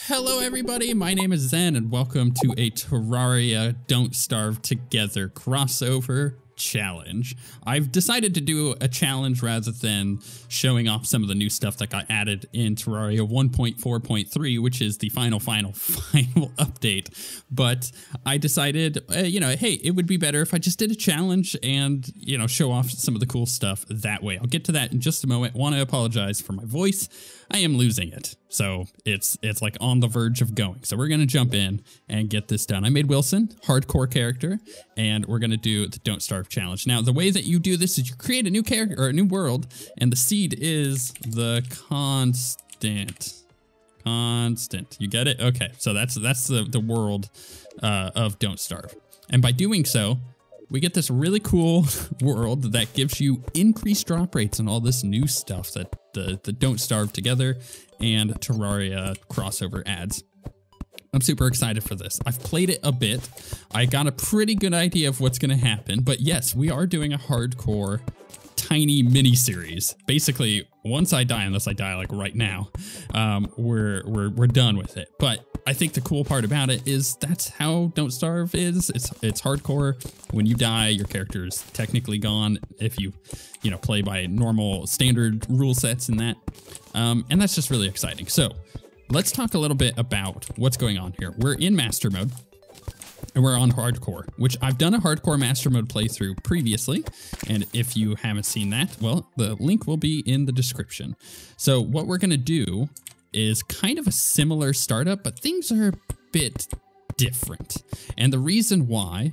Hello everybody, my name is Zen and welcome to a Terraria Don't Starve Together crossover challenge. I've decided to do a challenge rather than showing off some of the new stuff that got added in Terraria 1.4.3, which is the final update. But I decided, hey, it would be better if I just did a challenge and, show off some of the cool stuff that way. I'll get to that in just a moment. Want to apologize for my voice. I am losing it. So it's like on the verge of going. So we're going to jump in and get this done. I made Wilson, hardcore character, and we're going to do the Don't Starve challenge. Now, the way that you do this is you create a new character or a new world, and the seed is the constant. You get it? Okay, so that's the world of Don't Starve. And by doing so, we get this really cool world that gives you increased drop rates and all this new stuff that the Don't Starve Together and Terraria crossover adds. I'm super excited for this. I've played it a bit. I got a pretty good idea of what's going to happen, but yes, we are doing a hardcore tiny mini series. Basically, once I die, unless I die like right now, we're done with it. But I think the cool part about it is that's how Don't Starve is. It's hardcore. When you die, your character is technically gone if you play by normal standard rule sets and that. And that's just really exciting. So let's talk a little bit about what's going on here. We're in master mode. And we're on hardcore, which I've done a hardcore master mode playthrough previously. And if you haven't seen that, well, the link will be in the description. So what we're going to do is kind of a similar startup, but things are a bit different. And the reason why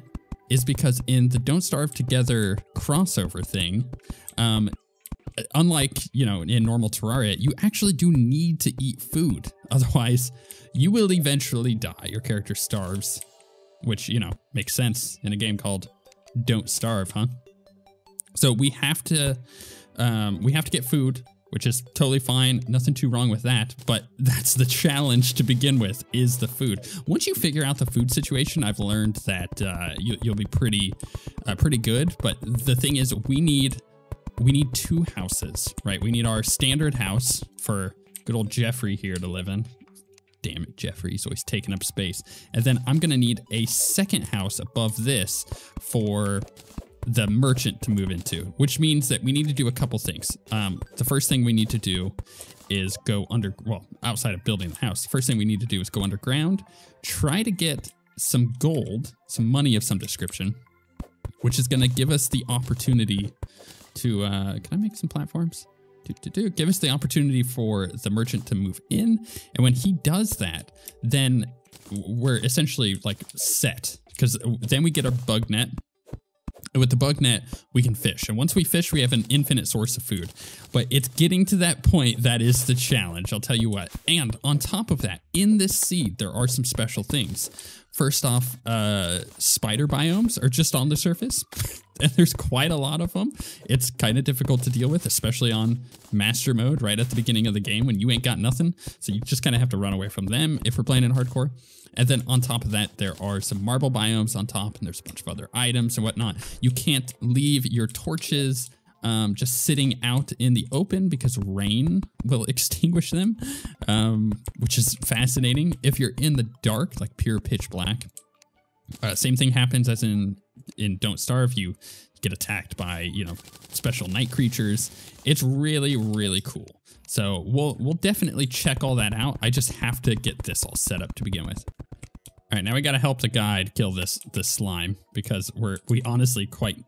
is because in the Don't Starve Together crossover thing, unlike, in normal Terraria, you actually do need to eat food. Otherwise, you will eventually die. Your character starves. Which, makes sense in a game called Don't Starve, huh? So we have to get food, which is totally fine. Nothing too wrong with that. But that's the challenge to begin with, is the food. Once you figure out the food situation, I've learned that you'll be pretty good. But the thing is, we need two houses, right? We need our standard house for good old Jeffrey here to live in. Damn it, Jeffrey, he's always taking up space. And then I'm going to need a second house above this for the merchant to move into, which means that we need to do a couple things. The first thing we need to do is go outside of building the house. The first thing we need to do is go underground, try to get some gold, some money of some description, which is going to give us the opportunity to, can I make some platforms? Give us the opportunity for the merchant to move in. And when he does that, then we're essentially like set, because then we get our bug net. And with the bug net, we can fish. And once we fish, we have an infinite source of food. But it's getting to that point that is the challenge, I'll tell you what. And on top of that, in this seed, there are some special things. First off, spider biomes are just on the surface. And there's quite a lot of them. It's kind of difficult to deal with, especially on master mode right at the beginning of the game when you ain't got nothing. So you just kind of have to run away from them if we're playing in hardcore. And then on top of that, there are some marble biomes on top, and there's a bunch of other items and whatnot. You can't leave your torches just sitting out in the open because rain will extinguish them, which is fascinating. If you're in the dark, like pure pitch black, same thing happens as in Don't Starve. You get attacked by, special night creatures. It's really, really cool. So we'll definitely check all that out. I just have to get this all set up to begin with. All right, now we got to help the guide kill this slime, because we honestly quite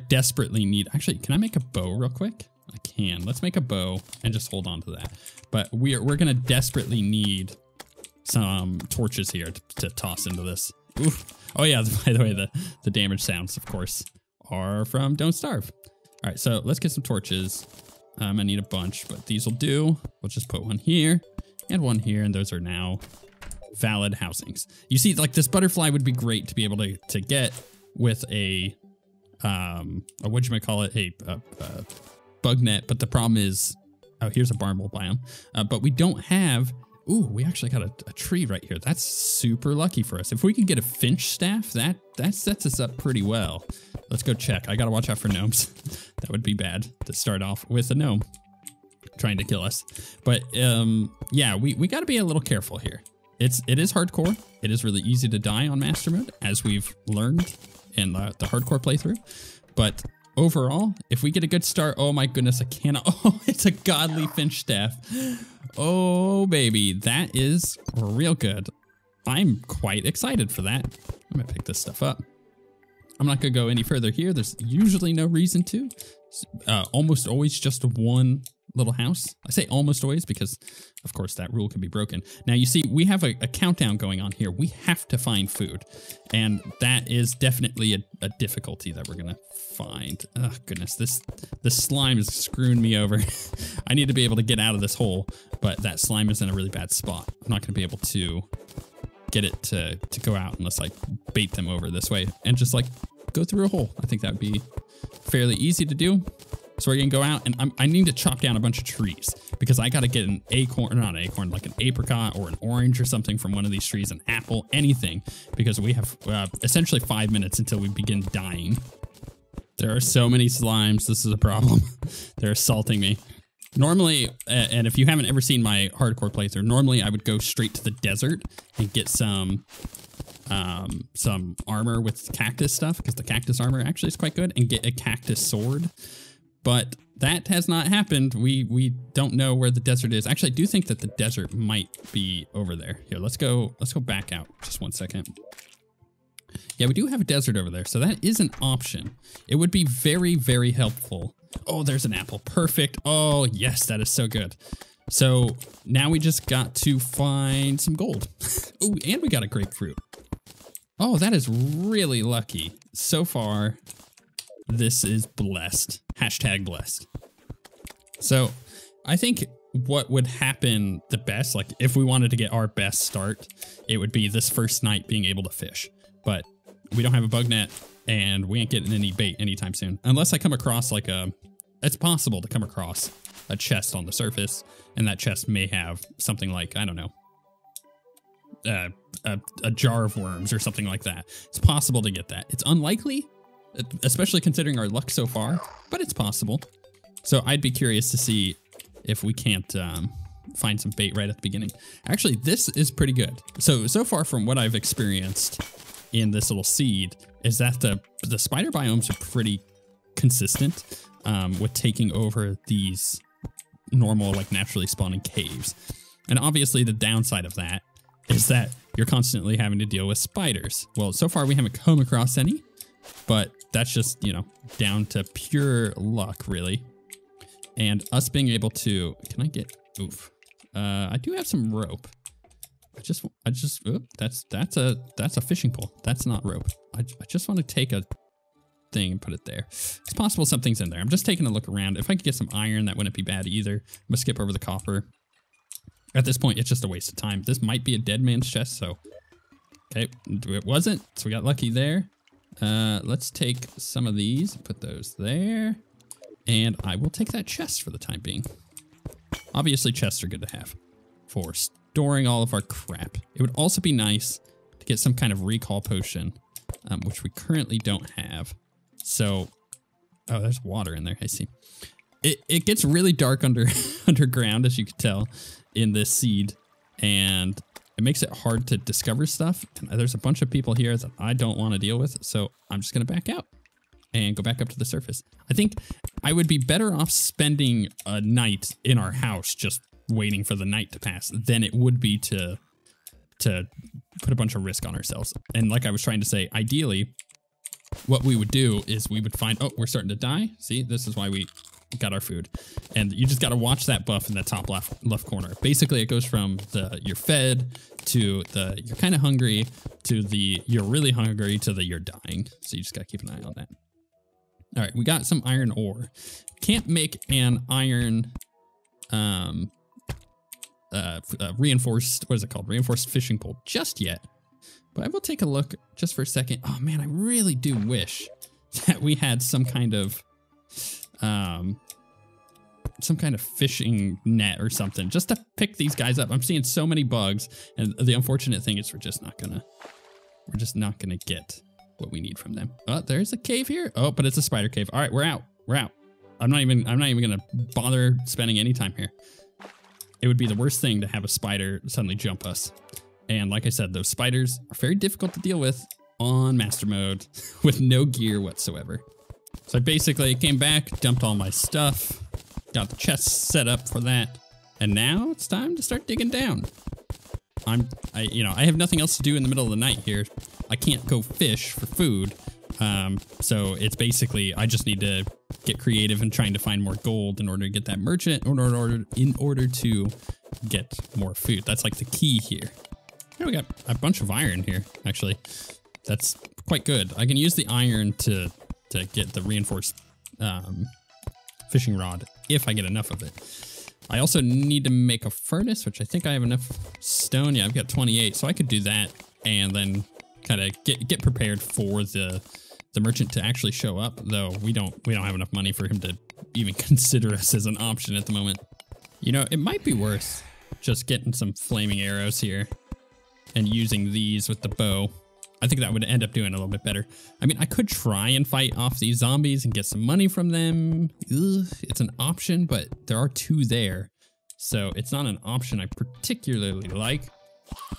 desperately need. Actually, can I make a bow real quick? I can. Let's make a bow and just hold on to that. But we're gonna desperately need some torches here to toss into this. Oof. Oh yeah, by the way, the damage sounds, of course, are from Don't Starve. All right, so let's get some torches. I need a bunch, but these will do. We'll just put one here and one here, and those are now valid housings. You see, like, this butterfly would be great to be able to get with a whatchamacallit, a bug net, but the problem is, oh, here's a marble biome, but we don't have. Ooh, we actually got a tree right here. That's super lucky for us. If we can get a finch staff, that sets us up pretty well. Let's go check. I gotta watch out for gnomes. That would be bad to start off with a gnome. trying to kill us. But yeah, we got to be a little careful here. It is hardcore. It is really easy to die on master mode, as we've learned in the hardcore playthrough. But overall, if we get a good start, oh my goodness, I cannot. Oh, it's a godly finch staff. Oh baby, that is real good. I'm quite excited for that. I'm gonna pick this stuff up. I'm not gonna go any further here. There's usually no reason to. Almost always just one little house. I say almost always because, of course, that rule can be broken. Now, you see, we have a countdown going on here. We have to find food, and that is definitely a difficulty that we're going to find. Oh, goodness, this slime is screwing me over. I need to be able to get out of this hole, but that slime is in a really bad spot. I'm not going to be able to get it to go out unless I bait them over this way and just, like, go through a hole. I think that would be fairly easy to do. So we're gonna go out, and I need to chop down a bunch of trees because I gotta get an acorn, not an acorn, like an apricot or an orange or something from one of these trees, an apple, anything, because we have essentially 5 minutes until we begin dying. There are so many slimes. This is a problem. They're assaulting me. Normally, and if you haven't ever seen my hardcore playthrough, normally I would go straight to the desert and get some armor with cactus stuff, because the cactus armor actually is quite good, and get a cactus sword. But that has not happened. We don't know where the desert is. Actually, I do think that the desert might be over there. Here, let's go back out just 1 second. Yeah, we do have a desert over there, so that is an option. It would be very, very helpful. Oh, there's an apple. Perfect. Oh, yes, that is so good. So now we just got to find some gold. Oh, and we got a grapefruit. Oh, that is really lucky. So far, this is blessed. Hashtag blessed. So I think what would happen the best, like if we wanted to get our best start, it would be this first night being able to fish. But we don't have a bug net, and we ain't getting any bait anytime soon. Unless I come across like it's possible to come across a chest on the surface, and that chest may have something like, I don't know, a jar of worms or something like that. It's possible to get that. It's unlikely, especially considering our luck so far, but it's possible. So I'd be curious to see if we can't find some bait right at the beginning. Actually, this is pretty good. So far from what I've experienced in this little seed is that the spider biomes are pretty consistent with taking over these normal, like naturally spawning caves. And obviously the downside of that is that you're constantly having to deal with spiders. Well, so far we haven't come across any, but that's just, you know, down to pure luck, really. And us being able to, can I get, oof. I do have some rope. That's a fishing pole. That's not rope. I just want to take a thing and put it there. It's possible something's in there. I'm just taking a look around. If I could get some iron, that wouldn't be bad either. I'm gonna skip over the copper. At this point, it's just a waste of time. This might be a dead man's chest, so. Okay, it wasn't, so we got lucky there. Let's take some of these, put those there. And I will take that chest for the time being. Obviously, chests are good to have for storing all of our crap. It would also be nice to get some kind of recall potion, which we currently don't have. So, oh, there's water in there, I see. It gets really dark underground, as you can tell, in this seed, and it makes it hard to discover stuff. And there's a bunch of people here that I don't want to deal with, so I'm just going to back out and go back up to the surface. I think I would be better off spending a night in our house just waiting for the night to pass than it would be to put a bunch of risk on ourselves. And like I was trying to say, ideally, what we would do is we would find, oh, we're starting to die. See, this is why we got our food. And you just got to watch that buff in the top left corner. Basically, it goes from the you're fed to the you're kind of hungry to the you're really hungry to the you're dying. So you just got to keep an eye on that. All right, we got some iron ore. Can't make an iron reinforced, what is it called? Reinforced fishing pole just yet. But I will take a look just for a second. Oh man, I really do wish that we had some kind of fishing net or something just to pick these guys up. I'm seeing so many bugs, and the unfortunate thing is we're just not gonna get what we need from them. Oh, there's a cave here. Oh, but it's a spider cave. All right, we're out. I'm not even gonna bother spending any time here. It would be the worst thing to have a spider suddenly jump us. And like I said, those spiders are very difficult to deal with on master mode with no gear whatsoever. So I basically came back, dumped all my stuff, got the chest set up for that, and now it's time to start digging down. I have nothing else to do in the middle of the night here. I can't go fish for food. So it's basically, I just need to get creative in trying to find more gold in order to get that merchant, in order to get more food. That's like the key here. Yeah, we got a bunch of iron here, actually. That's quite good. I can use the iron to get the reinforced fishing rod if I get enough of it. I also need to make a furnace, which I think I have enough stone. Yeah, I've got 28, so I could do that and then kind of get prepared for the merchant to actually show up. Though we don't have enough money for him to even consider us as an option at the moment. You know, it might be worth just getting some flaming arrows here and using these with the bow. I think that would end up doing a little bit better. I mean, I could try and fight off these zombies and get some money from them. Ugh, it's an option, but there are 2 there. So it's not an option I particularly like.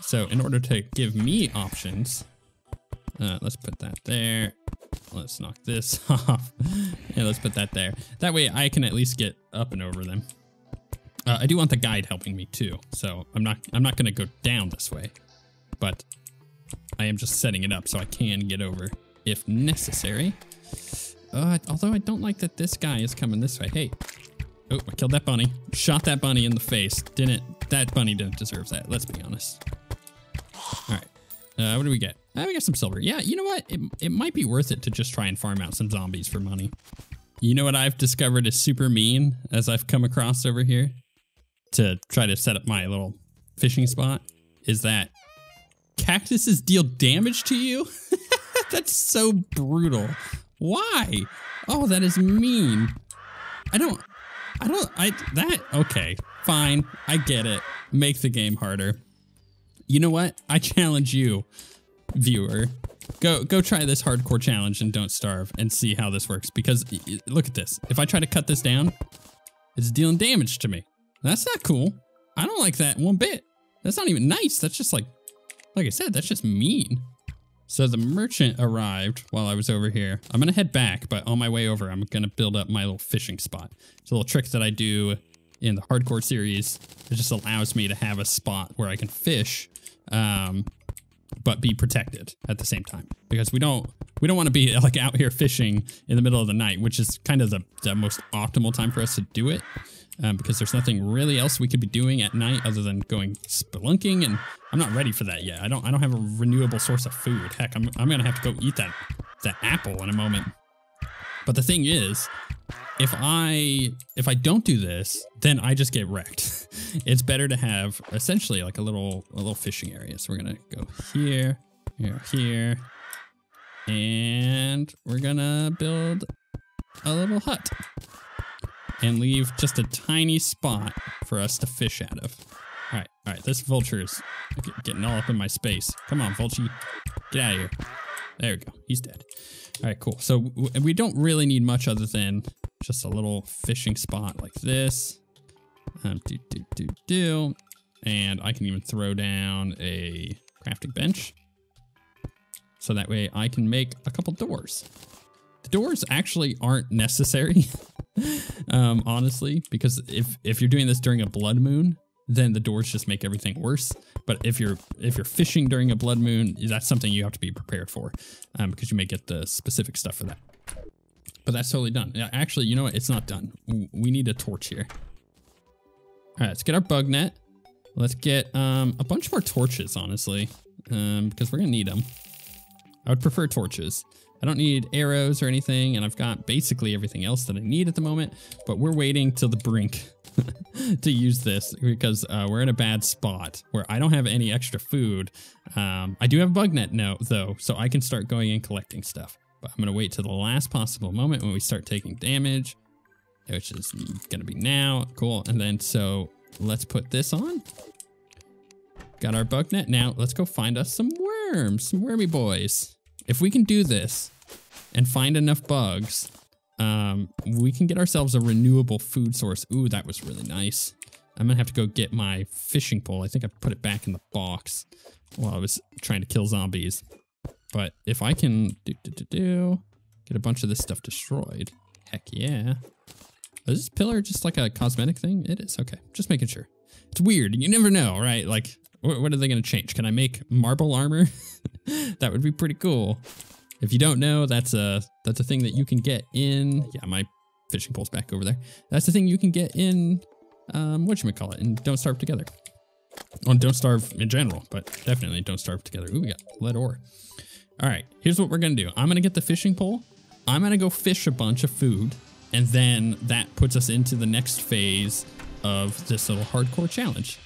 So in order to give me options, let's put that there. Let's knock this off. And let's put that there. That way I can at least get up and over them. I do want the guide helping me too. So I'm not going to go down this way, but I am just setting it up so I can get over if necessary. Although I don't like that this guy is coming this way. Hey. Oh, I killed that bunny. Shot that bunny in the face. That bunny didn't deserve that. Let's be honest. All right. What do we get? We got some silver. Yeah, you know what? It might be worth it to just try and farm out some zombies for money. You know what I've discovered is super mean as I've come across over here to try to set up my little fishing spot is that cactuses deal damage to you? That's so brutal. Why? Oh, that is mean. Okay, fine. I get it. Make the game harder. You know what? I challenge you, viewer. Go try this hardcore challenge and don't starve and see how this works. Because look at this. If I try to cut this down, it's dealing damage to me. That's not cool. I don't like that one bit. That's not even nice. That's just like I said, that's just mean. So the merchant arrived while I was over here. I'm gonna head back, but on my way over, I'm gonna build up my little fishing spot. It's a little trick that I do in the hardcore series. It just allows me to have a spot where I can fish, but be protected at the same time. Because we don't want to be like out here fishing in the middle of the night, which is kind of the most optimal time for us to do it. Because there's nothing really else we could be doing at night other than going spelunking, and I'm not ready for that yet. I don't have a renewable source of food. Heck, I'm gonna have to go eat that apple in a moment. But the thing is, if I don't do this, then I just get wrecked. It's better to have essentially like a little fishing area. So we're gonna go here, here, and we're gonna build a little hut. And leave just a tiny spot for us to fish out of. All right, this vulture is getting all up in my space. Come on, Vulture, get out of here. There we go, he's dead. All right, cool. So we don't really need much other than just a little fishing spot like this. And I can even throw down a crafting bench. So that way I can make a couple doors. The doors actually aren't necessary. Honestly, because if you're doing this during a blood moon, then the doors just make everything worse. But if you're fishing during a blood moon, that's something you have to be prepared for, because you may get the specific stuff for that. But that's totally done. Actually, you know what? It's not done. We need a torch here. All right, let's get our bug net. Let's get a bunch more torches, honestly, because we're gonna need them. I would prefer torches. I don't need arrows or anything, and I've got basically everything else that I need at the moment, but we're waiting till the brink to use this because we're in a bad spot where I don't have any extra food. I do have a bug net now, though, so I can start going and collecting stuff, but I'm going to wait till the last possible moment when we start taking damage, which is going to be now. Cool, and then so let's put this on. Got our bug net. Now let's go find us some worms, some wormy boys. If we can do this and find enough bugs, we can get ourselves a renewable food source. Ooh, that was really nice. I'm gonna have to go get my fishing pole. I think I put it back in the box while I was trying to kill zombies. But if I can get a bunch of this stuff destroyed, heck yeah. Is this pillar just like a cosmetic thing? It is, okay, just making sure. It's weird, you never know, right? Like, what are they gonna change? Can I make marble armor? That would be pretty cool. If you don't know, that's a thing that you can get in, yeah, my fishing pole's back over there. That's the thing you can get in, whatchamacallit, and Don't Starve Together. Well, Don't Starve in general, but definitely Don't Starve Together. Ooh, we got lead ore. All right, here's what we're gonna do. I'm gonna get the fishing pole. I'm gonna go fish a bunch of food, and then that puts us into the next phase of this little hardcore challenge.